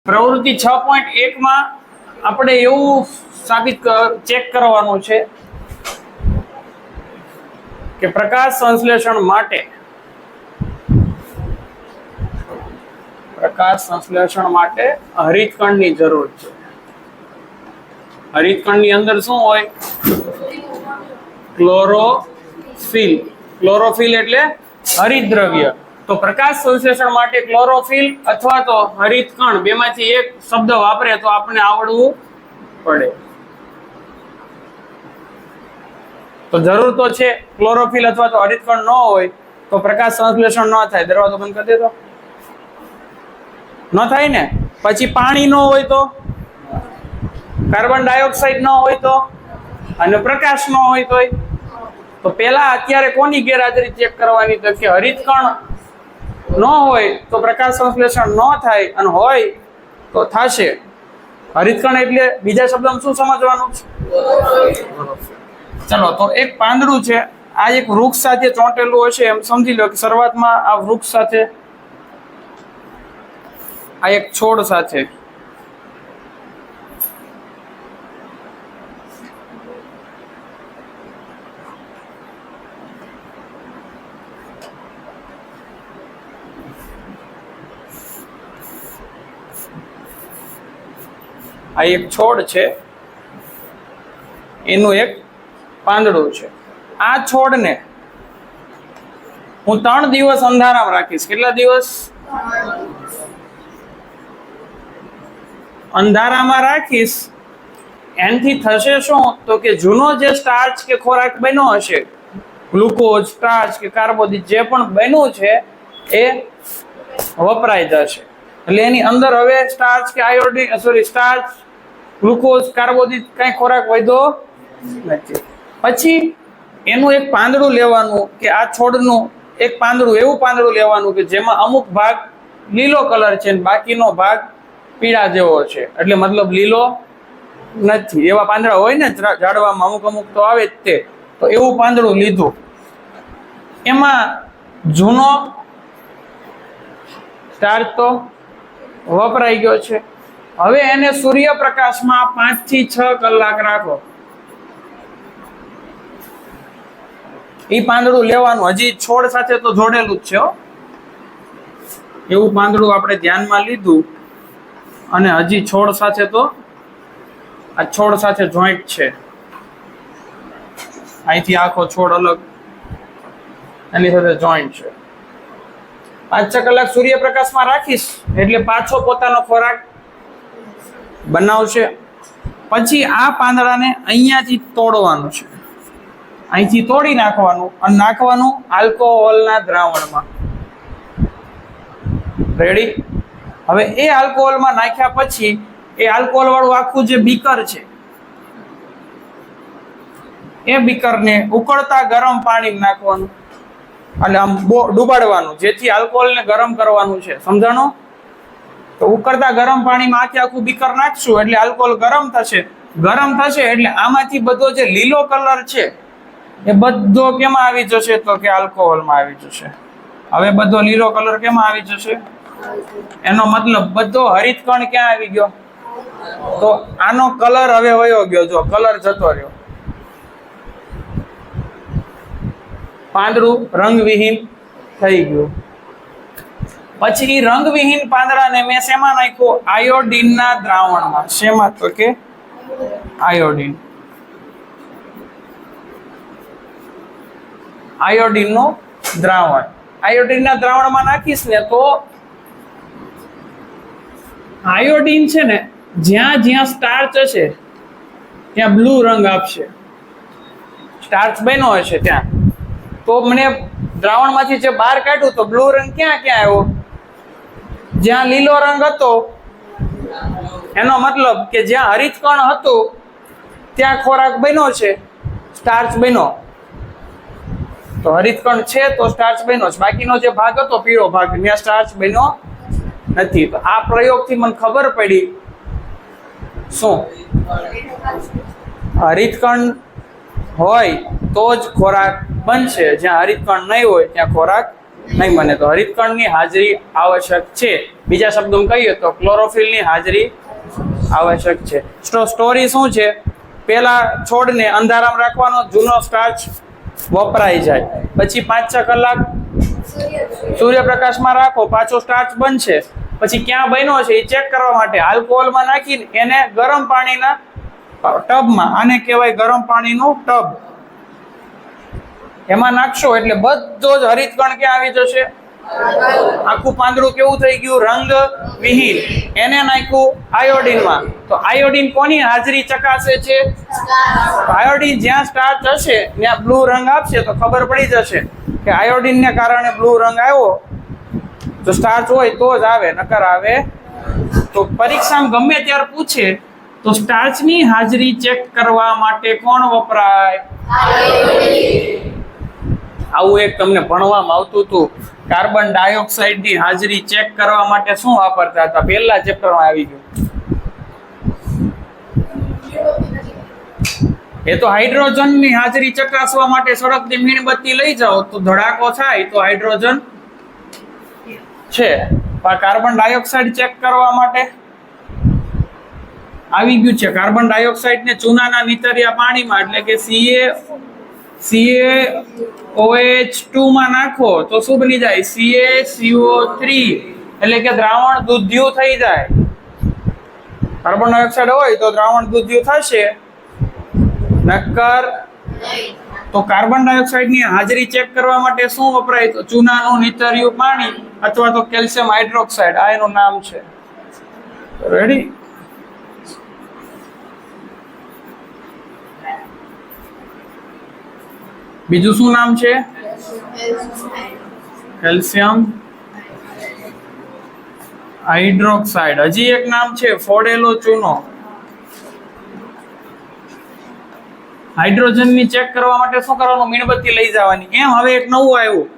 પ્રવૃત્તિ 6.1 માં આપણે એવું ચેક કરવાનું છે કે પ્રકાશ સંશ્લેષણ માટે હરિતકણની જરૂર છે. હરિતકણની અંદર શું હોય? ક્લોરોફિલ એટલે હરિતદ્રવ્ય. તો પ્રકાશ સંશ્લેષણ માટે ક્લોરોફિલ અથવા તો હરિતકણ બેમાંથી એક શબ્દ વાપરે તો આપણે આવડવું પડે. તો જરૂર તો છે ક્લોરોફિલ અથવા તો હરિતકણ ન હોય તો પ્રકાશ સંશ્લેષણ ન થાય. દરવાજો બંધ કરી દેતો ન થાય ને. પછી પાણી ન હોય તો, કાર્બન ડાયોક્સાઇડ ન હોય તો, અને પ્રકાશ ન હોય તો પેલા અત્યારે કોની ગેરહાજરી ચેક કરવાની? તો કે હરિતકણ ન હોય તો પ્રકાશ સંશ્લેષણ ન થાય અને હોય તો થશે. હરિતકણ એટલે બીજા શબ્દમાં શું સમજવાનું છે? ચલો તો એક પાંદડું છે, આ એક વૃક્ષ સાથે ચોંટેલું હશે એમ સમજી લો કે શરૂઆતમાં આ વૃક્ષ સાથે, આ એક છોડ સાથે આ એક છોડ છે, એનું એક પાંદડું છે. આ છોડને હું 3 દિવસ અંધારામાં રાખીશ. કેટલા દિવસ અંધારામાં રાખીશ? એનાથી થશે શું? તો કે જૂનો જે સ્ટાર્ચ કે ખોરાક બન્યો હશે, ગ્લુકોઝ, સ્ટાર્ચ કે કાર્બોદિત જે પણ બન્યું છે એ વપરાઈ જશે. એટલે એની અંદર હવે સ્ટાર્ચ કે સ્ટાર્ચ, ગ્લુકોઝ, કાર્બોદિત કઈ ખોરાક વધ્યો નથી. પછી એનું એક પાંદડું લેવાનું, કે આ છોડનું એક પાંદડું, એવું પાંદડું લેવાનું કે જેમાં અમુક ભાગ લીલો કલર છે અને બાકીનો ભાગ પીળા જેવો છે, એટલે મતલબ લીલો નથી. એવા પાંદડા હોય ને ઝાડવામાં, અમુક તો આવે જ તે. તો એવું પાંદડું લીધું, એમાં જૂનો સ્ટાર્ચ તો વપરાઈ ગયો છે. હવે એને સૂર્યપ્રકાશમાં 5 થી 6 કલાક રાખો. એ પાંદડું લેવાનું, હજી છોડ સાથે તો જોડેલું જ છે. એવું પાંદડું આપણે ધ્યાનમાં લીધું અને હજી છોડ સાથે તો આ છોડ સાથે જોઈન્ટ છે. અહીંથી આખો છોડ અલગ, એની સાથે જોઈન્ટ છે. 5-6 કલાક સૂર્યપ્રકાશમાં રાખીશ એટલે પાછો પોતાનો ખોરાક બનાવશે. પછી આ પાંદડાને અહીંયાથી તોડવાનું છે, અહીંથી તોડી નાખવાનું અને નાખવાનું આલ્કોહોલના દ્રાવણમાં. રેડી? હવે એ આલ્કોહોલમાં નાખ્યા પછી એ આલ્કોહોલ વાળું આખું જે બીકર છે, એ બીકરને ઉકળતા ગરમ પાણી નાખવાનું, એટલે આમ ડુબાડવાનું, જેથી આલ્કોહોલને ગરમ કરવાનું છે. સમજાણો? તો ઉકળતા ગરમ પાણીમાં આખું બીકર નાખશું એટલે આલ્કોહોલ ગરમ થશે. ગરમ થશે એટલે આમાંથી બધો જે લીલો કલર છે એ બધો કેમાં આવી જશે? તો કે આલ્કોહોલમાં આવી જશે. હવે બધો લીલો કલર કેમાં આવી જશે? એનો મતલબ બધો હરિતકણ ક્યાં આવી ગયો? તો આનો કલર હવે વયો ગયો. જો કલર જતો રહ્યો, પાંદડું રંગવિહીન થઈ ગયું. પછી રંગવિહીન પાંદડાને મેં શેમાં નાખ્યો? આયોડીનના દ્રાવણમાં. શેમાં? તો કે આયોડીન. આયોડીનનું દ્રાવણ. આયોડીનના દ્રાવણમાં નાખીશ ને તો આયોડીન છે ને જ્યાં જ્યાં સ્ટાર્ચ હશે ત્યાં બ્લુ રંગ આપશે. સ્ટાર્ચ બન્યો હશે ત્યાં તો મને દ્રાવણમાંથી જે બહાર કાઢ્યું તો બ્લુ રંગ ક્યાં આવ્યો? જ્યાં લીલો રંગ હતો, એનો મતલબ કે જ્યાં હરિતકણ હતું ત્યાં ખોરાક બન્યો છે, સ્ટાર્ચ બન્યો. તો હરિતકણ છે તો સ્ટાર્ચ બન્યો છે. બાકીનો જે ભાગ હતો પીળો ભાગ, ત્યાં સ્ટાર્ચ બન્યો નથી. તો આ પ્રયોગથી મને ખબર પડી શું? હરિતકણ હોય તો જ ખોરાક બનશે, જ્યાં હરિતકણ નહીં હોય ત્યાં ખોરાક નહીં બને. તો હરિતકણની હાજરી આવશ્યક છે. બીજા શબ્દોમાં કહીએ તો ક્લોરોફિલની હાજરી આવશ્યક છે. સ્ટોરી શું છે? પેલા છોડને અંધારામાં રાખવાનો, જૂનો સ્ટાર્ચ વપરાઈ જાય, પછી 5-6 કલાક સૂર્યપ્રકાશમાં રાખો, પાછો સ્ટાર્ચ બનશે, પછી ક્યાં બન્યો છે એ ચેક કરવા માટે આલ્કોહોલમાં નાખીને એને ગરમ પાણીના ટબમાં, આને કહેવાય ગરમ પાણીનું ટબ, એમાં નાખશો એટલે બધો જ હરિતકણ ક્યાં આવી જશે? આખું પાંદડું કેવું થઈ ગયું? રંગ વિહીન. એને નાખ્યું આયોડીનમાં, તો આયોડીન કોની હાજરી ચકાસે છે? આયોડીન જ્યાં સ્ટાર્ચ હશે ત્યાં બ્લુ રંગ આપશે તો ખબર પડી જશે કે આયોડીનને કારણે બ્લુ રંગ આવ્યો. જો સ્ટાર્ચ હોય તો જ આવે, નકર આવે. તો પરીક્ષામાં ગમે ત્યારે પૂછે તો સ્ટાર્ચની હાજરી ચેક કરવા માટે કોણ વપરાય? આવું એક તમને ભણવામાં આવતું હતું, કાર્બન ડાયોક્સાઇડની હાજરી ચેક કરવા માટે શું વાપરતા હતા? પહેલા ચેપ્ટરમાં આવી ગયું. એ તો હાઇડ્રોજનની હાજરી ચકાસવા માટે સળગતી મીણબત્તી લઈ જાઓ તો ધડાકો થાય તો હાઇડ્રોજન છે. પણ કાર્બન ડાયોક્સાઇડ ચેક કરવા માટે આવી ગયું છે. કાર્બન ડાયોક્સાઇડને ચૂનાના નીતરિયા પાણીમાં એટલે કે CaOH2 માં નાખો તો શું બની જાય? CaCO3 એટલે કે દ્રાવણ દૂધિયું થઈ જાય. કાર્બન ડાયોક્સાઇડ હોય તો દ્રાવણ દૂધિયું થશે, નક્કર. તો કાર્બન ડાયોક્સાઇડની હાજરી ચેક કરવા માટે શું વપરાય? તો ચૂનાનું નીતરિયું પાણી અથવા તો કેલ્શિયમ હાઇડ્રોક્સાઇડ, આ એનું નામ છે. રેડી? બીજું શું નામ છે? Calcium hydroxide. હજી એક નામ છે ફોડેલો ચૂનો. હાઇડ્રોજનની ચેક કરવા માટે શું કરવાનું? મીણબત્તી લઈ જવાની. એમ હવે એક નવું આવ્યું,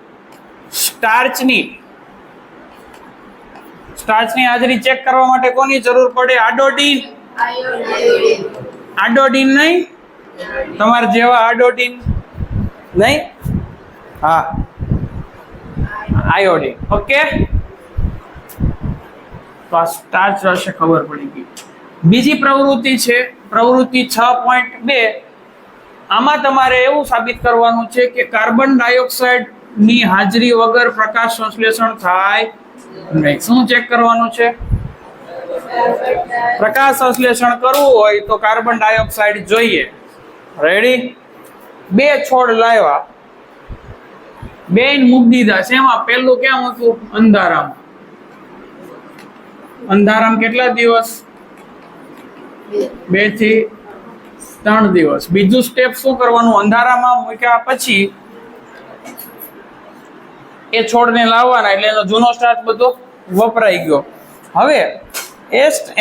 સ્ટાર્ચની હાજરી ચેક કરવા માટે કોની જરૂર પડે? આડોડીન. આડોડીન નહીં, તમારે જેવા આડોડીન નહીં, હા આયોડીન. ઓકે, તો આ સ્ટાર્ચ હશે, ખબર પડી ગઈ. બીજી પ્રવૃત્તિ છે પ્રવૃત્તિ 6.2. આમાં તમારે એવું સાબિત કરવાનું છે કે કાર્બન ડાયોક્સાઇડ ની હાજરી વગર પ્રકાશ સંશ્લેષણ થાય નહીં. શું ચેક કરવાનું છે? પ્રકાશ સંશ્લેષણ કરવું હોય તો કાર્બન ડાયોક્સાઇડ જોઈએ. રેડી? 2 છોડ લાવ્યા, 2 મૂકી દીધા. શેમાં? પહેલું ક્યાં મૂક્યું? અંધારામાં. અંધારામાં કેટલા દિવસ? 2 થી 3 દિવસ. બીજું સ્ટેપ શું કરવાનું? અંધારામાં મૂક્યા પછી એ છોડને લાવવાના, એટલે એનો જૂનો સ્ટાર્ચ બધો વપરાઈ ગયો. હવે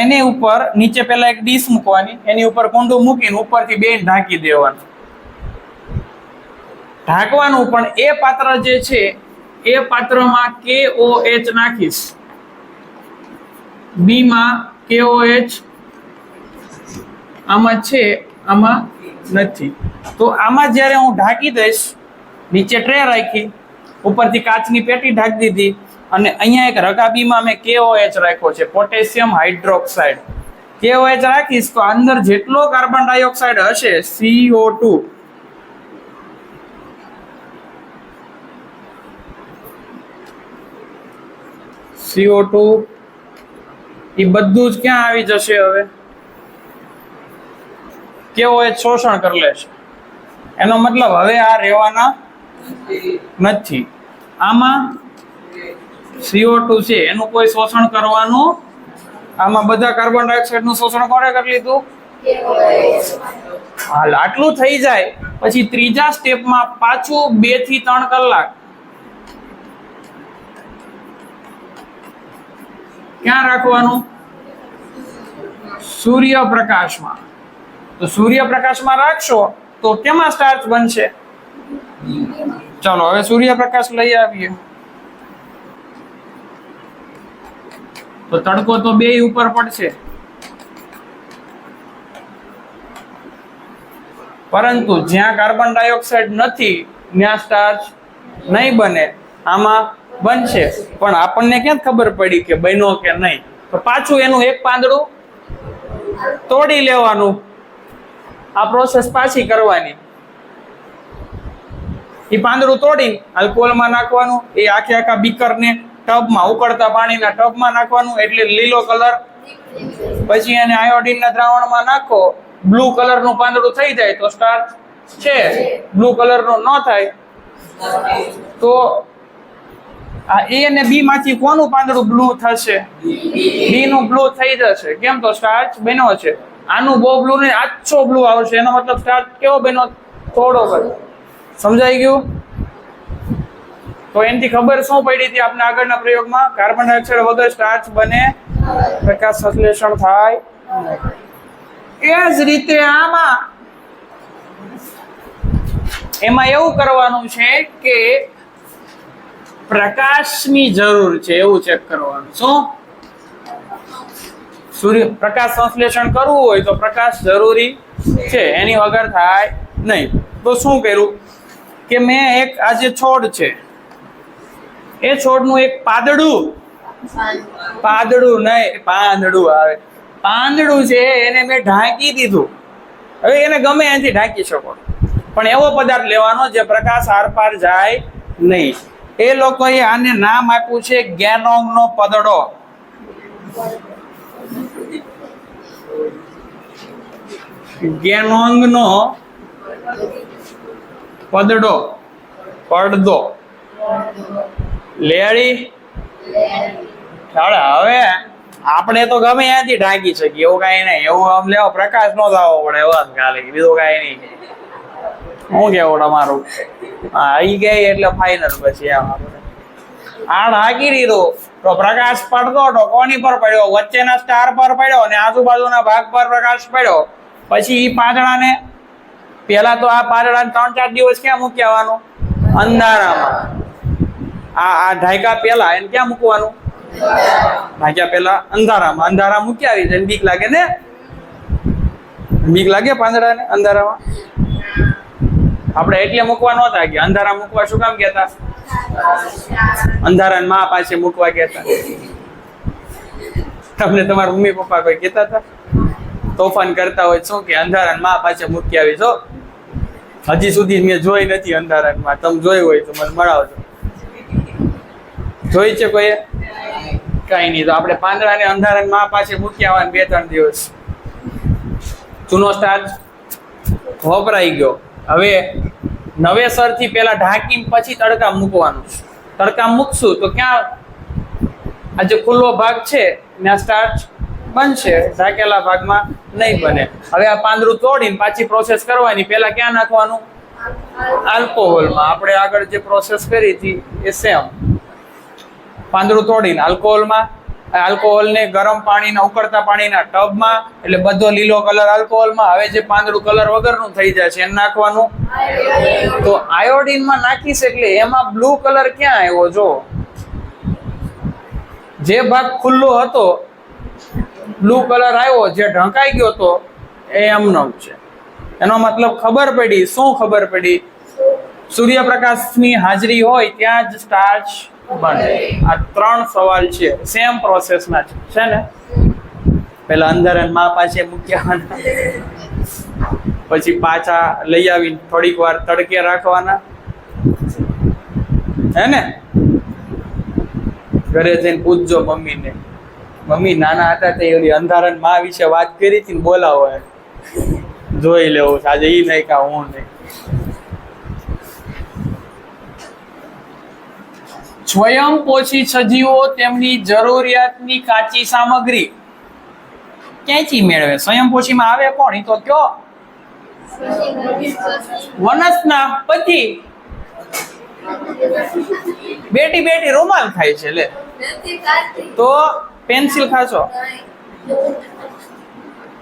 એની ઉપર નીચે પહેલા એક ડીશ મૂકવાની, એની ઉપર કુંડું મૂકીને ઉપરથી 2 ઢાંકી દેવાનું. ઢાંકવાનું, પણ એ પાત્ર જે છે એ પાત્રમાં KOH નાખીશ. બી માં KOH આમાં છે, આમાં નથી. તો આમાં જ્યારે હું ઢાંકી દઈશ, નીચે ટ્રે રાખી, ઉપરથી કાચની પેટી ઢાંકી દીધી, અને અહીંયા એક રકાબીમાં મેં KOH રાખ્યો છે, પોટેશિયમ હાઇડ્રોક્સાઇડ. KOH રાખીશ તો અંદર જેટલો કાર્બન ડાયોક્સાઇડ હશે, CO2 એ બધું જ ક્યાં આવી જશે? હવે KOH શોષણ કરી લેશે. એનો મતલબ હવે આ રહેવાના નથી. આમાં CO2 છે, એનું કોઈ શોષણ કરવાનું, આમાં બધા કાર્બન ડાયોક્સાઇડ નું શોષણ કોણે કરી લીધું? હાલ આટલું થઈ જાય પછી ત્રીજા સ્ટેપમાં પાછું 2 થી 3 કલાક ક્યાં રાખવાનું? સૂર્યપ્રકાશમાં. તો સૂર્યપ્રકાશમાં રાખશો તો કેમાં સ્ટાર્ચ બનશે? ચાલો હવે સૂર્યપ્રકાશ લઈ આવીએ. તો તડકો તો 2 ઉપર પડશે, પરંતુ જ્યાં કાર્બન ડાયોક્સાઇડ નથી ત્યાં સ્ટાર્ચ નહીં બને. આમાં બનશે, પણ આપણને ક્યાં ખબર પડી કે બન્યો કે નહીં? તો પાછું એનું એક પાંદડું તોડી લેવાનું, આ પ્રોસેસ પાછી કરવાની. એ પાંદડું તોડી આલ્કોહોલમાં નાખવાનું, એ આખા બીકરને ટબમાં, ઉકળતા પાણીના ટબમાં નાખવાનું, એટલે લીલો કલર. પછી એને આયોડીનના દ્રાવણમાં નાખો, બ્લુ કલરનું પાંદડું થઈ જાય તો સ્ટાર્ચ છે. બ્લુ કલરનું ન થાય તો આ એ અને બી માંથી કોનું પાંદડું બ્લુ થશે? બી નું બ્લુ થઈ જશે. કેમ? તો સ્ટાર્ચ બન્યો છે. આનું બહુ બ્લુ નહીં, આછો બ્લુ આવશે. એનો મતલબ સ્ટાર્ચ કેવો બન્યો? થોડો કલર. સમજાઈ ગયું? તો એનાથી ખબર શું પડી હતી આપણે આગળના પ્રયોગમાં? કાર્બન ડાયોક્સાઇડ વગર સ્ટાર્ચ બને, પ્રકાશ સંશ્લેષણ થાય. એ જ રીતે એમાં એવું કરવાનું છે કે પ્રકાશની જરૂર છે એવું ચેક કરવાનું. શું? સૂર્ય પ્રકાશ સંશ્લેષણ કરવું હોય તો પ્રકાશ જરૂરી છે, એની વગર થાય નહીં. તો શું કર્યું કે મેં એક આ જે છોડ છે એ છોડનું એક પાંદડું નહીં, પાંદડું આવે, પાંદડું છે એને મેં ઢાંકી દીધું. હવે એને ગમે એનાથી ઢાંકી શકો, પણ એવો પદાર્થ લેવાનો જે પ્રકાશ આરપાર જાય નહીં. એ લોકોએ આને નામ આપ્યું છે ગેનોંગનો પદડો. ગેનોંગનો પડદો. લેડી. હવે આપણે તો ગમે ત્યાંથી ઢાંકી શકીએ, એવું કઈ નહીં. એવું આમ લેવો પ્રકાશ નો થવો પડે, એવો ખાલી, બીજું કઈ નહીં. શું કેવું તમારું? હા, ઈ ગઈ એટલે ફાઈનલ. પછી એમ આપણે આ ઢાંકી દીધું તો પ્રકાશ પડતો તો કોની પર પડ્યો? વચ્ચેના સ્ટાર પર પડ્યો અને આજુબાજુના ભાગ પર પ્રકાશ પડ્યો. પછી ઈ પાંદડાને પેલા તો આ પાંદડાને 3-4 દિવસ ક્યાં મૂકવાનું? અંધારામાં. આ ઢાંક્યા પેલા એને ક્યાં મૂકવાનું? ઢાંક્યા પેલા અંધારામાં. અંધારા મૂકી આવી જાય, બીક લાગે ને? બીક લાગે પાંદડાને અંધારામાં? આપણે એટલે મૂકવા નહોતા કે અંધારા મૂકવા. શું કામ કહેતા? અંધારા માં પાસે મૂકવા કહેતા. તમને તમારા મમ્મી પપ્પા કોઈ કહેતા હતા? તોફાન કરતા હોય શું કે અંધારા માં પાસે મૂકી આવી છો? હજી સુધી મેં જોઈ નથી અંધારામાં. તમે જોયું હોય તો મને મળાવજો. જોઈ છે કોઈએ? કઈ નહીં. તો આપણે પાંદડાને અંધારા માં પાસે મૂકી આવવાનું 2-3 દિવસ. ચૂનો સ્ટાર્ચ વપરાઈ ગયો. હવે નવેસરથી પેલા ઢાંકીને પછી તડકા મૂકવાનું છે. તડકા મૂકશું તો ક્યાં આ જે ખુલ્લો ભાગ છે ત્યાં સ્ટાર્ચ બનશે, ઢાંકેલા ભાગમાં નહીં બને. હવે આ પાંદડું તોડીને પાછી પ્રોસેસ કરવાની. પેલા ક્યાં નાખવાનું? આલ્કોહોલમાં. આપણે આગળ જે પ્રોસેસ કરી હતી એ સેમ. પાંદડું તોડીને આલ્કોહોલમાં, આલ્કોહોલને ગરમ પાણીના, ઉકળતા પાણીના ટબમાં, એટલે બધો લીલો કલર આલ્કોહોલમાં. હવે જે પાંદડું કલર વગરનું થઈ જાય છે એને નાખવાનું. તો આયોડીનમાં નાખીશ એટલે એમાં બ્લુ કલર ક્યાં આવ્યો? જો જે ભાગ ખુલ્લો હતો બ્લુ કલર આવ્યો, જે ઢંકાઈ ગયો હતો એ એમનો છે. એનો મતલબ ખબર પડી. શું ખબર પડી? સૂર્યપ્રકાશની હાજરી હોય ત્યાં જ સ્ટાર્ચ બને. આ 3 સવાલ છે, સેમ પ્રોસેસના છે ને? પેલા અંધારા માં પાસે મૂક્યા, પછી પાછા લઈ આવીને થોડીક વાર તડકે રાખવાના, હે ને? ઘરે જઈને પૂછજો મમ્મીને, મમ્મી નાના હતા તે ઓલી અંધારા માં વિશે વાત કરી હતી ને, બોલાવો જોઈ લેવું. આજે ઈ નહીં કા હું નહીં. સ્વયંપોષી સજીવો તેમની જરૂરિયાતની કાચી સામગ્રી ક્યાંથી મેળવે? સ્વયંપોષીમાં આવે કોણ? ઈ તો કયો? વનસ્પતિ. બેટી રૂમાલ ખાય છે. લે તો પેન્સિલ ખાશો?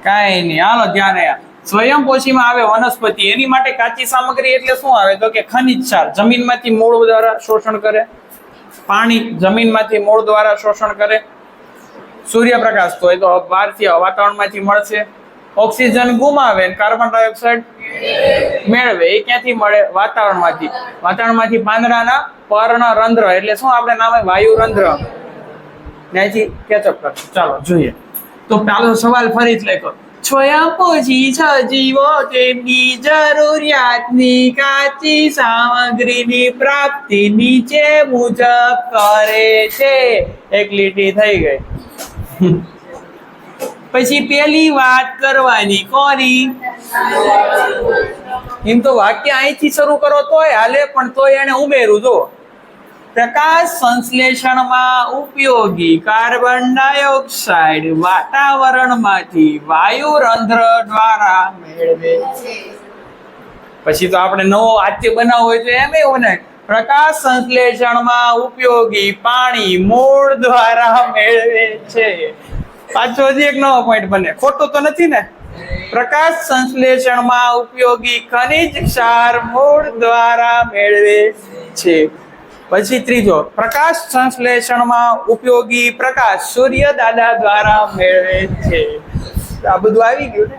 કાંઈ નહીં, હાલો ધ્યાન. સ્વયંપોષીમાં આવે વનસ્પતિ. એની માટે કાચી સામગ્રી એટલે શું આવે? તો કે ખનિજ ક્ષાર. જમીનમાંથી મૂળ દ્વારા શોષણ કરે. પાણી જમીનમાંથી મૂળ દ્વારા શોષણ કરે. સૂર્યપ્રકાશ તો એ તો બહારથી વાતાવરણમાંથી મળશે. ઓક્સિજન ગુમાવે, કાર્બન ડાયોક્સાઇડ મેળવે. એ ક્યાંથી મળે? વાતાવરણમાંથી. વાતાવરણમાંથી પાંદડાના પર્ણરંધ્ર એટલે શું આપણે નામ વાયુરંધ્ર ત્યાંથી કેચઅપ કરશું. ચાલો જોઈએ. તો ચાલો સવાલ ફરીથી લખો. છોયા પોષી સજીવો તેમની જરૂરિયાતની કાચી સામગ્રીની પ્રાપ્તિ નીચે મુજબ કરે છે. એક લીટી થઈ ગઈ. પછી પેલી વાત કરવાની કોની? એમ તો વાક્ય અહીંથી શરૂ કરો તોય હાલે, પણ તોય એને ઉમેરું. જો પ્રકાશ સંશ્લેષણમાં ઉપયોગી કાર્બન ડાયોક્સાઇડ વાતાવરણમાંથી વાયુરંધ્ર દ્વારા મેળવે છે. પછી તો આપણે નવો વાક્ય બનાવવો હોય તો એમ એવું ને, પ્રકાશ સંશ્લેષણમાં ઉપયોગી પાણી મૂળ દ્વારા મેળવે છે. પાછો હજી એક નવો પોઈન્ટ બને. ખોટું તો નથી ને? પ્રકાશ સંશ્લેષણમાં ઉપયોગી ખનિજ ક્ષાર મૂળ દ્વારા મેળવે છે. પછી ત્રીજો, પ્રકાશ સંશ્લેષણમાં ઉપયોગી પ્રકાશ સૂર્ય દાદા દ્વારા મેળવે છે. આ બધું આવી ગયું ને.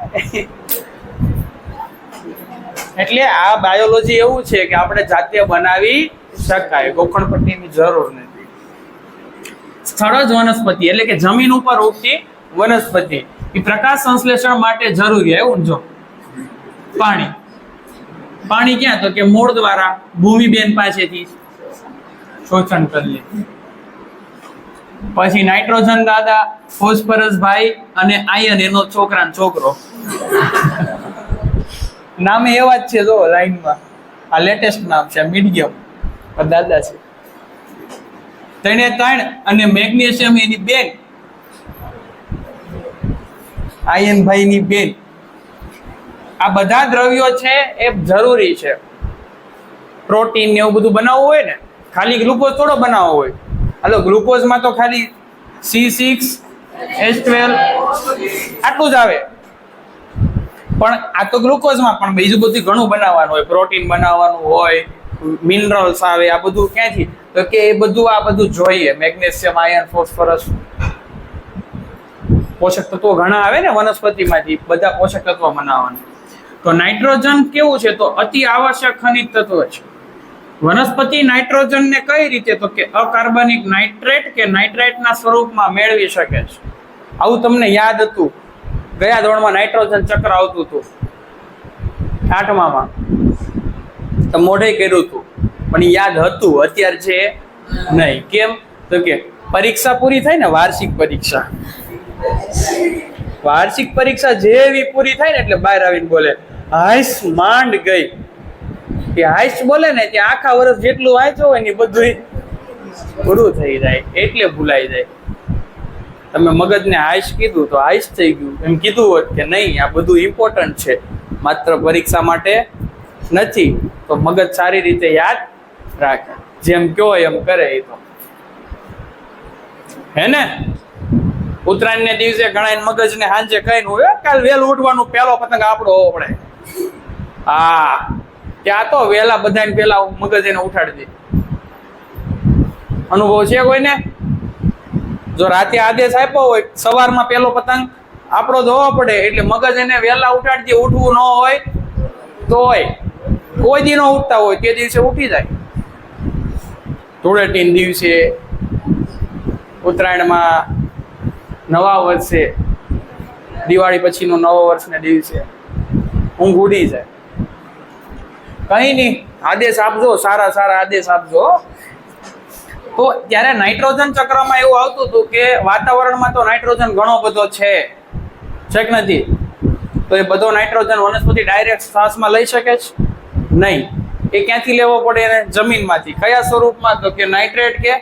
એટલે આ બાયોલોજી એવું છે કે આપણે જાતે બનાવી શકાય, ગોખણપટ્ટીની જરૂર નથી. સ્થળજ વનસ્પતિ એટલે કે જમીન ઉપર ઉગતી વનસ્પતિ એ પ્રકાશ સંશ્લેષણ માટે જરૂરી. એવું જો પાણી. પાણી ક્યાં? તો કે મૂળ દ્વારા ભૂમિબેન પાસેથી શોષણ કરી લે. પછી નાઇટ્રોજન દાદા, ફોસ્ફરસ ભાઈ અને આયન એનો છોકરો. નામે એવા જ છે. જો લાઈનમાં આ લેટેસ્ટ નામ છે, મીડિયમ દાદા છે. ત્રણે ત્રણ અને મેગ્નેશિયમ એની બેન, આયન ભાઈ ની બેન. આ બધા દ્રવ્યો છે એ જરૂરી છે. પ્રોટીન ને એવું બધું બનાવવું હોય ને, ખાલી ગ્લુકોઝ થોડો બનાવવો હોય. હાલો, ગ્લુકોઝમાં તો ખાલી C6H12 આટલું જ આવે. પણ આ તો ગ્લુકોઝમાં પણ બીજું બધું ઘણું બનાવવાનું હોય. પ્રોટીન બનાવવાનું હોય, મિનરલ્સ આવે. આ બધું ક્યાંથી? તો કે એ બધું આ બધું જોઈએ. મેગ્નેશિયમ, આયર્ન, ફોસ્ફરસ, પોષક તત્વો ઘણા આવે ને વનસ્પતિમાંથી. બધા પોષક તત્વો બનાવવાના. તો નાઇટ્રોજન કેવું છે? તો અતિ આવશ્યક ખનિજ તત્વ છે. વનસ્પતિ નાઇટ્રોજનને કઈ રીતે? તો કે અકાર્બનિક નાઇટ્રેટ કે નાઇટ્રાઇટના સ્વરૂપમાં મેળવી શકે છે. આવું તમને યાદ હતું? ગયા ધોરણમાં નાઇટ્રોજન ચક્ર આવતું હતું, 8મામાં તો મોઢે કર્યું હતું, પણ યાદ હતું. અત્યારે છે નહીં. કેમ? તો કે પરીક્ષા પૂરી થાય ને, વાર્ષિક પરીક્ષા જેવી પૂરી થાય ને એટલે બહાર આવીને બોલે હાઈસ માંડ ગઈ. કે હાઈસ બોલે ને ત્યાં આખા વર્ષ જેટલું વાંચ્યું હોય ને બધું પૂરું થઈ જાય, એટલે ભૂલાઈ જાય. તમે મગજને હાઈસ કીધું તો હાઈસ થઈ ગયું. એમ કીધું હોત કે નહીં, આ બધું ઇમ્પોર્ટન્ટ છે, માત્ર પરીક્ષા માટે નથી, તો મગજ સારી રીતે યાદ રાખે. જેમ કયો એમ કરે. એ તો હે ને. ઉત્તરાયણ ને દિવસે ઘણા મગજને સાંજે કહીને હોય કાલ વહેલું ઉઠવાનું, પહેલો પતંગ આપણો હોવો પડે. હા, ત્યાં તો વહેલા બધાને પેલા મગજ એને ઉઠાડી દે. અનુભવ છે કોઈને? જો રાતે આદેશ આપ્યો હોય સવારમાં પેલો પતંગ આપણો જ હોવો પડે, એટલે મગજ એને વહેલા ઉઠાડી દે. ઉઠવું ન હોય તોય કોઈ દી ન ઉઠતા હોય તે દિવસે ઉઠી જાય. ધૂળેટી દિવસે, ઉત્તરાયણમાં, નવા વર્ષે, દિવાળી પછીનો નવો વર્ષના દિવસે ઊંઘ ઉડી જાય. કઈ નહીં, આદેશ આપજો, સારા આદેશ આપજો. તો ત્યારે નાઇટ્રોજન ચક્રમાં એવું આવતું હતું કે વાતાવરણમાં તો નાઇટ્રોજન ઘણો બધો છે કે નથી? તો એ બધો નાઇટ્રોજન વનસ્પતિ ડાયરેક્ટ શ્વાસમાં લઈ શકે છે નહીં. એ ક્યાંથી લેવો પડે એને? જમીનમાંથી. કયા સ્વરૂપમાં? તો કે નાઇટ્રેટ કે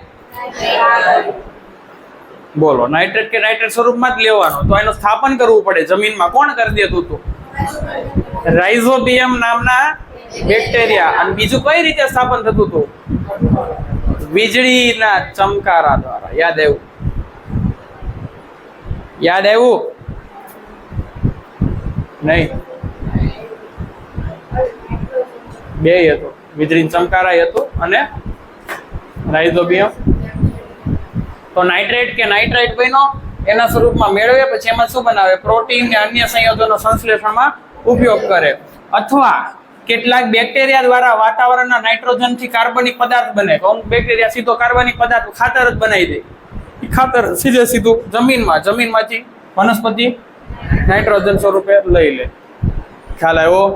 બોલો, નાઇટ્રેટ કે નાઇટ્રેટ સ્વરૂપમાં જ લેવાનો. તો એનું સ્થાપન કરવું પડે જમીનમાં. કોણ કરી દેતું હતું? રાઇઝોબિયમ નામના બેક્ટેરિયા. અને બીજું કઈ રીતે સ્થાપન થતું હતું? વીજળીના ચમકારા દ્વારા. યાદ આવ્યું? નહીં, બે હતું. વીજળી ચમકારા હતું અને રાઇઝોબિયમ. તો નાઇટ્રેટ કે નાઇટ્રાઇટ બન્યો, એના સ્વરૂપમાં મેળવે. પછી એમાં શું બનાવે? પ્રોટીન ને અન્ય સંયોજનો સંશ્લેષણમાં ઉપયોગ કરે. અથવા કેટલાક બેક્ટેરિયા દ્વારા વાતાવરણના નાઇટ્રોજનથી કાર્બનિક પદાર્થ બને. તો અમુક બેક્ટેરિયા સીધો કાર્બનિક પદાર્થ ખાતર જ બનાવી દે. એ ખાતર સીધું જમીનમાંથી વનસ્પતિ નાઇટ્રોજન સ્વરૂપે લઈ લે. ખ્યાલ આવ્યો?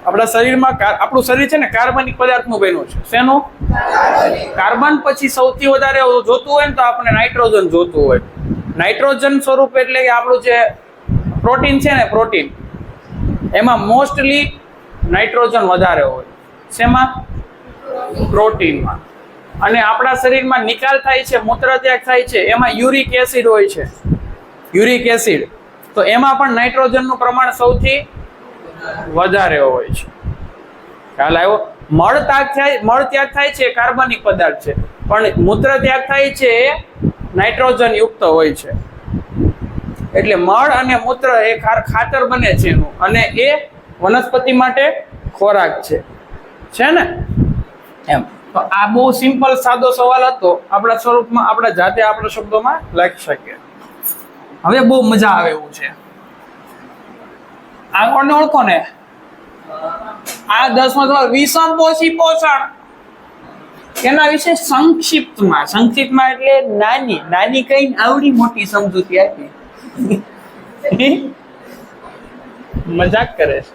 આપણા શરીરમાં આપણું શરીર છે ને કાર્બનિક પદાર્થનું બન્યું છે. શેનું? કાર્બન પછી સૌથી વધારે જોતું હોય ને તો આપણે નાઇટ્રોજન જોતું હોય. નાઇટ્રોજન સ્વરૂપ એટલે કે આપણું જે પ્રોટીન છે ને, પ્રોટીન એમાં મોસ્ટલી નાઇટ્રોજન વધારે હોય. શેમાં? પ્રોટીનમાં. અને આપણા શરીરમાં નિકાલ થાય છે, મૂત્રત્યાગ થાય છે, એમાં યુરિક એસિડ હોય છે. યુરિક એસિડ, તો એમાં પણ નાઇટ્રોજનનું પ્રમાણ સૌથી વધારે હોય છે. ખ્યાલ આવ્યો? મળત્યાગ થાય છે કાર્બનિક પદાર્થ છે, પણ મૂત્રત્યાગ થાય છે એ નાઇટ્રોજન યુક્ત હોય છે. એટલે મળ અને મૂત્ર એ ખાતર બને છે એનું, અને એ વનસ્પતિ માટે ખોરાક છે ને એમ. તો આ બહુ સિમ્પલ સાદો સવાલ હતો. આપણા સ્વરૂપમાં આપણા જાતે આપણા શબ્દોમાં લખી શકીએ. હવે બહુ મજા આવે એવું છે. આગળને ઓળખો ને, આ 10મો સવાલ વિષમપોષી પોષણ. એના વિશે સંક્ષિપ્તમાં એટલે નાની કઈ આવડી મોટી સમજૂતી આપી. મજાક કરે છે.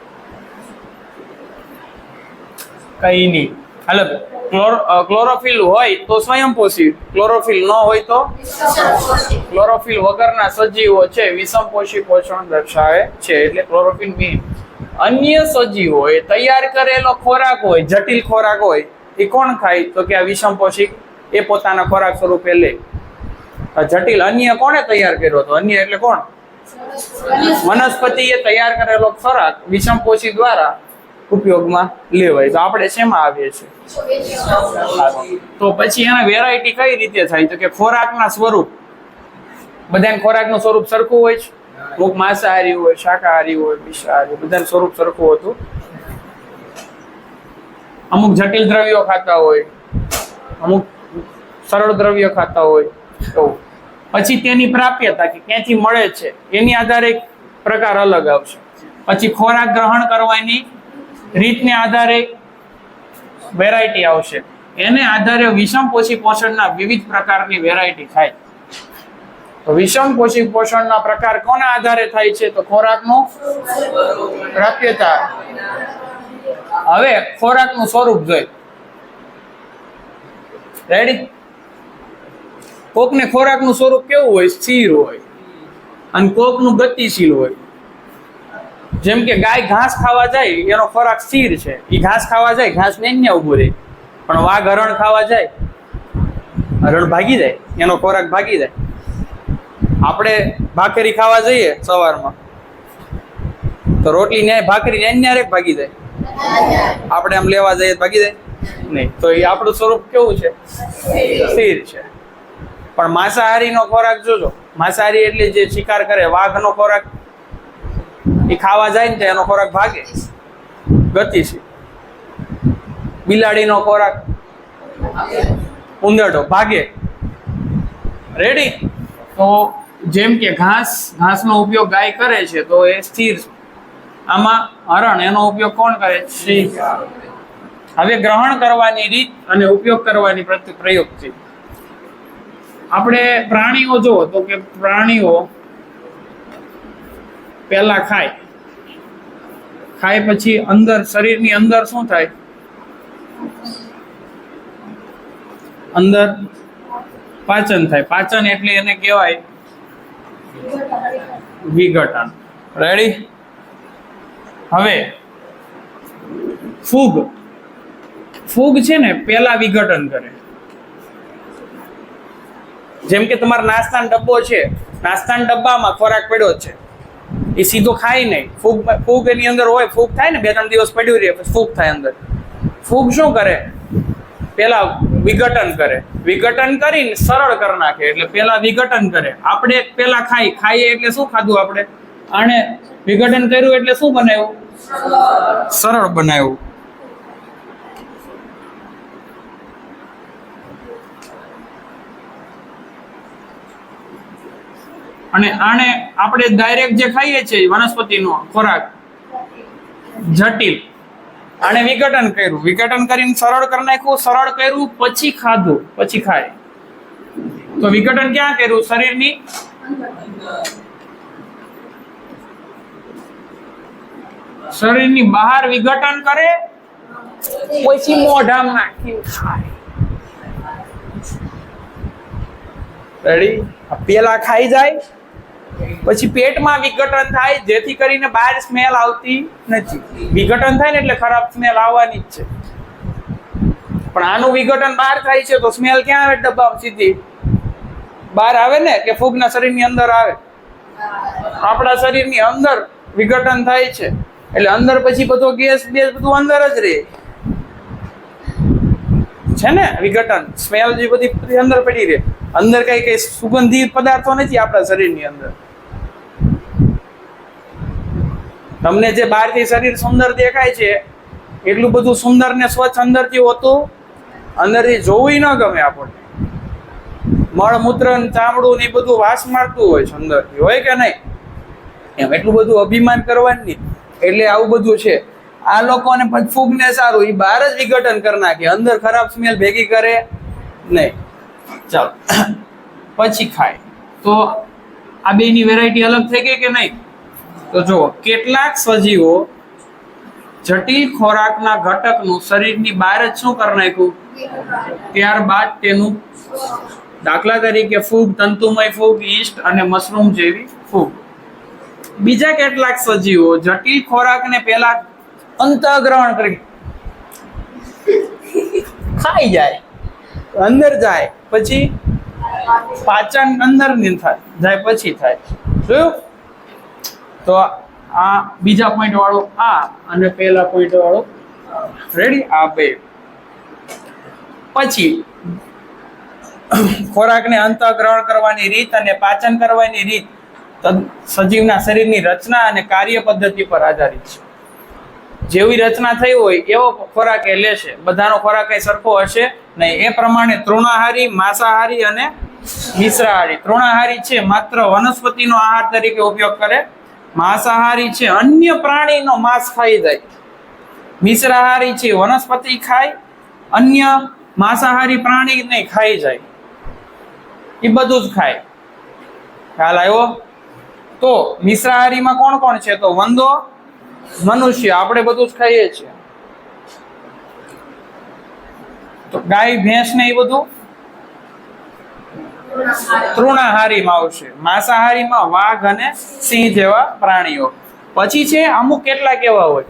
કઈ નહીં. હાલો, ક્લોરોફિલ હોય તો સ્વયંપોષી, ક્લોરોફિલ ન હોય તો ક્લોરોફિલ વગરના સજીવો છે વિષમપોષી પોષણ દર્શાવે છે. એટલે ક્લોરોફિલ બી. અન્ય સજીવોએ તૈયાર કરેલો ખોરાક હોય, જટિલ ખોરાક હોય, એ કોણ ખાય? તો કે આ વિષમપોષી એ પોતાના ખોરાક સ્વરૂપે લે. જટિલ અન્ય કોણે તૈયાર કર્યો હતો? અન્ય એટલે કોણ? વનસ્પતિએ તૈયાર કરેલો ખોરાક વિષમપોષી દ્વારા ઉપયોગમાં લેવાય. તો આપણે શેમાં આવીએ છીએ? તો પછી એના વેરાયટી કઈ રીતે થાય? તો કે ખોરાકના સ્વરૂપ. બધાને ખોરાકનું સ્વરૂપ સરખું હોય છે. અમુક માંસાહારી હોય, શાકાહારી હોય, વિષાહારી, બધાનું સ્વરૂપ સરખું હતું. અમુક જટિલ દ્રવ્યો ખાતા હોય, અમુક સરળ દ્રવ્યો ખાતા હોય. એવું. પછી તેની પ્રાપ્યતા કે ક્યાંથી મળે છે એની આધારે પ્રકાર અલગ આવશે. પછી ખોરાક ગ્રહણ કરવાની રીતને આધારે વેરાયટી આવશે. એને આધારે વિષમપોષી પોષણના વિવિધ પ્રકારની વેરાયટી થાય. તો વિષમપોષી પોષણના પ્રકાર કોના આધારે થાય છે? તો ખોરાકનું પ્રાપ્યતા. હવે ખોરાકનું સ્વરૂપ જોઈ. રેડી? કોકને ખોરાકનું સ્વરૂપ કેવું હોય? સ્થિર હોય. અને કોકનું ગતિશીલ હોય. જેમ કે ગાય ઘાસ ખાવા જાય, એનો ખોરાક સ્થિર છે. એ ઘાસ ખાવા જાય, ઘાસ ને ઉભું રહે. પણ વાઘ હરણ ખાવા જાય, હરણ ભાગી જાય, એનો ખોરાક ભાગી જાય. આપણે ભાખરી ખાવા જઈએ સવારમાં, તો રોટલી ન્યાય ભાખરી ન્યાય ભાગી જાય. આપણે આમ લેવા જઈએ ભાગી જાય નહીં. તો એ આપણું સ્વરૂપ કેવું છે? સ્થિર છે. પણ માંસાહારીનો ખોરાક જોજો. માંસાહારી એટલે જે શિકાર કરે, વાઘનો ખોરાક એ ખાવા જાય ને તો એનો ખોરાક ભાગે, ગતિશીલ. બિલાડીનો ખોરાક ઉંદરડો ભાગે. રેડી? તો જેમ કે ઘાસનો ઉપયોગ ગાય કરે છે તો એ સ્થિર. આમાં હરણ, એનો ઉપયોગ કોણ કરે છે? હવે ગ્રહણ કરવાની રીત અને ઉપયોગ કરવાની પ્રયુક્તિ. આપણે પ્રાણીઓ જુઓ તો કે પ્રાણીઓ પહેલા ખાય પછી અંદર શરીરની અંદર શું થાય? અંદર પાચન થાય. પાચન એટલે એને કહેવાય વિઘટન. રેડી? હવે ફૂગ છે ને પેલા વિઘટન કરે. જેમ કે તમારા નાસ્તાનો ડબ્બો છે, નાસ્તાના ડબ્બામાં ખોરાક પડ્યો છે, એ સીધો ખાય નહીં. ફૂગ એની અંદર હોય, ફૂગ થાય ને 2-3 દિવસ પડ્યું રહે પછી ફૂગ થાય અંદર. ફૂગ શું કરે? પેલા વિઘટન કરે. વિઘટન કરીને સરળ કરી નાખે. એટલે પેલા વિઘટન કરે. આપણે પેલા ખાઈએ એટલે શું ખાધું આપણે? આને વિઘટન કર્યું એટલે શું બનાવ્યું? સરળ બનાવ્યું. અને આને આપણે ડાયરેક્ટ જે ખાઈએ છીએ વનસ્પતિનો ખોરાક, જટિલ. આને વિઘટન કર્યું, વિઘટન કરીને સરળ કરી નાખ્યું, સરળ કર્યું પછી ખાધું, પછી ખાય. તો વિઘટન ક્યાં કર્યું? શરીરની બહાર વિઘટન કરે, પછી મોઢામાં નાખી ખાય. રેડી? પેલા ખાઈ જાય, પછી પેટમાં વિઘટન થાય, જેથી કરીને બહાર સ્મેલ આવતી નથી. વિઘટન થાય ને એટલે ખરાબ સ્મેલ આવવાની જ છે. પણ આનું વિઘટન બહાર થાય છે તો સ્મેલ ક્યાં આવે? ડબ્બામાં સીધી બહાર આવે ને, કે ફૂગના શરીરની અંદર આવે? આપણા શરીરની અંદર વિઘટન થાય છે એટલે અંદર પછી બધો ગેસ બધું અંદર જ રહે છે ને. વિઘટન સ્મેલ જે બધી અંદર પડી રહે. અંદર કઈ સુગંધી પદાર્થો નથી આપણા શરીરની અંદર. તમને જે બહારથી શરીર સુંદર દેખાય છે એટલું બધું સુંદર ને સ્વચ્છ અંદરથી હોતું અંદરથી જોવું ન ગમે આપણને. મળમૂત્ર ચામડું ને બધું વાસ મારતું હોય છે અંદરથી, હોય કે નહીં? એમ એટલું બધું અભિમાન કરવાનું નહીં. એટલે આવું બધું છે. આ લોકોને ફૂગને સારું, એ બહાર જ વિઘટન કરી નાખે, અંદર ખરાબ સ્મેલ ભેગી કરે નહીં. ચાલો પછી ખાય. તો આ બેની વેરાયટી અલગ થઈ ગઈ કે નહીં? તો જો કેટલાક સજીવો જટિલ ખોરાકના ઘટકનું શરીરની બહાર જ શું કરી નાખ્યું, ત્યારબાદ તેનું, દાખલા તરીકે ફૂગ, તંતુમય ફૂગ, ઈસ્ટ અને મશરૂમ જેવી ફૂગ. બીજા કેટલાક સજીવો જટિલ ખોરાકને પહેલા અંતઃગ્રહણ કરી ખાઈ જાય, અંદર જાય, પછી પાચન અંદર ની જાય પછી થાય. જોયું? તો આ બીજા પોઈન્ટ વાળું આ અને પહેલા પોઈન્ટ વાળું રેડી. આ બે પછી ખોરાકને અંતઃગ્રહણ કરવાની રીત અને પાચન કરવાની રીત સજીવના શરીરની રચના અને કાર્ય પદ્ધતિ પર આધારિત છે. જેવી રચના થઈ હોય એવો ખોરાક એ લેશે. બધાનો ખોરાક કઈ સરખો હશે નહીં. એ પ્રમાણે તૃણાહારી, માંસાહારી અને મિશ્રાહારી. તૃણાહારી છે માત્ર વનસ્પતિનો આહાર તરીકે ઉપયોગ કરે. માંસાહારી છે અન્ય પ્રાણીનો માંસ ખાઈ જાય. મિશ્રાહારી છે વનસ્પતિ ખાય, અન્ય માંસાહારી પ્રાણી નહીં ખાઈ જાય. એ બધું જ ખાય. ખ્યાલ આવ્યો? તો મિશ્રાહારીમાં કોણ કોણ છે? તો વંદો, મનુષ્ય, આપણે બધું જ ખાઈએ છીએ. તો ગાય, ભેંસ ને એ બધું તૃણાહારીમાં આવશે. માંસાહારીમાં વાઘ અને સિંહ જેવા પ્રાણીઓ. પછી છે અમુક કેટલાક એવા હોય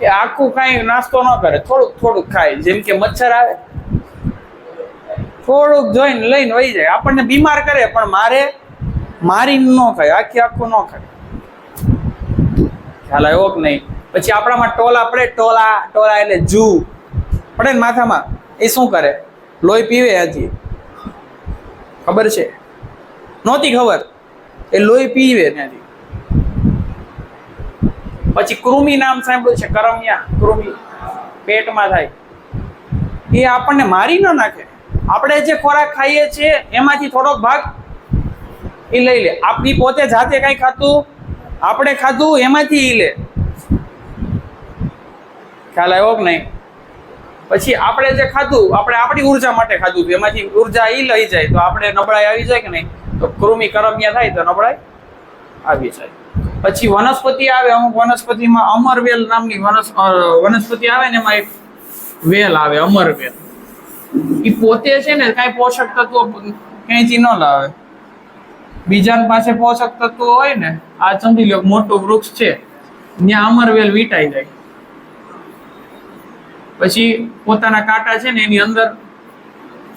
એ આખું કઈ નાસ્તો ન કરે, થોડુંક થોડુંક ખાય. જેમ કે મચ્છર આવે, થોડુંક જોઈને લઈને વહી જાય. આપણને બીમાર કરે પણ મારીને ન ખાય, આખું ન ખાય. ખ્યાલ આવ્યો કે નહીં? પછી આપણામાં ટોલા પડે, ટોલા એટલે જૂ પડે ને માથામાં, એ શું કરે? લોહી પીવે. હજી ખબર છે? નહોતી ખબર. એ લોહી પીવે ત્યાંથી. પછી કૃમિ નામ સાંભળ્યું છે? કરમિયા, કૃમિ પેટમાં થાય. એ આપણને મારી ન નાખે. આપણે જે ખોરાક ખાઈએ છીએ એમાંથી થોડોક ભાગ એ લઈ લે. આપણી પોતે જાતે કઈ ખાતું, આપણે ખાધું એમાંથી ઈ લે. ખ્યાલ આવ્યો કે નહીં? પછી આપણે જે ખાધું, આપણે આપણી ઉર્જા માટે ખાધું, એમાંથી ઉર્જા ઈ લઈ જાય તો આપણે નબળાઈ આવી જાય કે નહીં? તો કૃમિ કરમિયા થાય તો નબળાઈ આવી જાય. પછી વનસ્પતિ આવે. અમુક વનસ્પતિમાં અમરવેલ નામની વનસ્પતિ આવે ને, એમાં એક વેલ આવે, અમરવેલ. એ પોતે છે ને કાંઈ પોષક તત્વો ક્યાંયથી ન લાવે. બીજા પાસે પોષક તત્વો હોય ને, આ સમજી લો મોટું વૃક્ષ છે, ત્યાં અમરવેલ વીંટાઈ જાય. પછી પોતાના કાંટા છે ને એની અંદર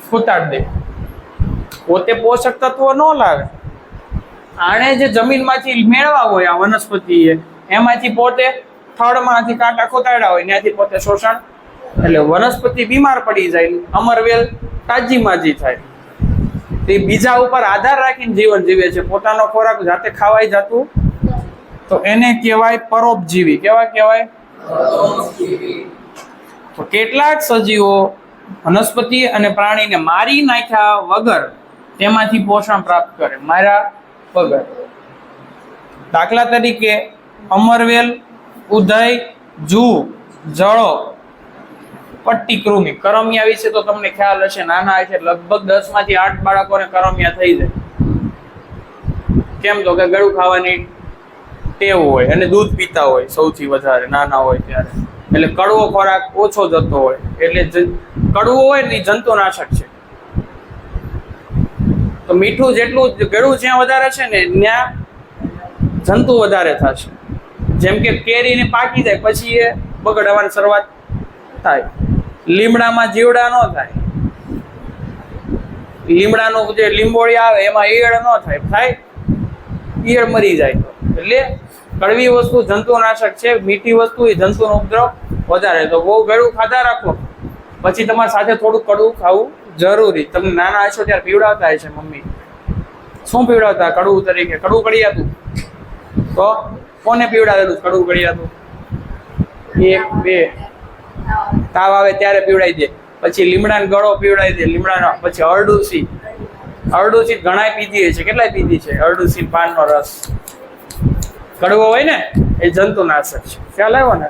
ખોતાડ દે. પોતે પોષક તત્વો ન લાવે. આણે જે જમીનમાંથી મેળવા હોય આ વનસ્પતિએ, એમાંથી પોતે થડમાંથી કાંટા ખોતાડ્યા હોય, ત્યાંથી પોતે શોષણ. એટલે વનસ્પતિ બીમાર પડી જાય, અમરવેલ તાજી થાય. તે બીજા ઉપર આધાર રાખીને જીવન જીવે છે. પોતાનો ખોરાક જાતે ખાવાય જતું તો એને કહેવાય પરોપજીવી. કેવા કહેવાય? તો કેટલાક સજીવો વનસ્પતિ અને પ્રાણીને મારી નાખ્યા વગર તેમાંથી પોષણ પ્રાપ્ત કરે, માર્યા વગર. દાખલા તરીકે અમરવેલ ઉદય, જુ, જળો, પટ્ટી કૃમિ. કરમિયા વિશે તો તમને ખ્યાલ હશે, નાના હશે લગભગ 10 માંથી 8 બાળકોને કરમિયા થઈ જાય. કેમ તો કે ગળું ખાવાની ટેવ હોય અને દૂધ પીતા હોય સૌથી વધારે નાના હોય ત્યારે, એટલે કડવો ખોરાક ઓછો જતો હોય, એટલે કડવું હોય ને એ જંતુનાશક છે. તો મીઠું જેટલું ગળું જ્યાં વધારે છે ને ત્યાં જંતુ વધારે થશે. જેમ કે કેરીને પાકી જાય પછી એ બગડવાની શરૂઆત થાય. લીમડામાં જીવડા ન થાય, લીમડાનું જે લીંબોળી આવે એમાં ઈયળ ન થાય, ઈયળ મરી જાય. એટલે કડવી વસ્તુ જંતુનાશક છે, મીઠી વસ્તુ એ જંતુનો ઉપદ્રવ વધારે. તો બહુ ગળું ખાધા રાખો, પછી તમારી સાથે થોડું કડવું ખાવું જરૂરી. તમને નાના હશો ત્યારે પીવડાવતા હશે મમ્મી. શું પીવડાવતા? કડવું તરીકે કડવું કડિયાતું. તો કોને પીવડાવેલું કડવું કડિયાતું? 1 2 તાવ આવે ત્યારે પીવડાવી દે. પછી લીમડાનો ગળો પીવડાવી દે. લીમડાનો પછી અરડુસી. અરડુસી ઘણાય પીધી છે. કેટલાય પીધી છે અરડુસી પાનનો રસ. કડવો હોય ને એ જંતુનાશક છે. ખ્યાલ આવ્યો ને?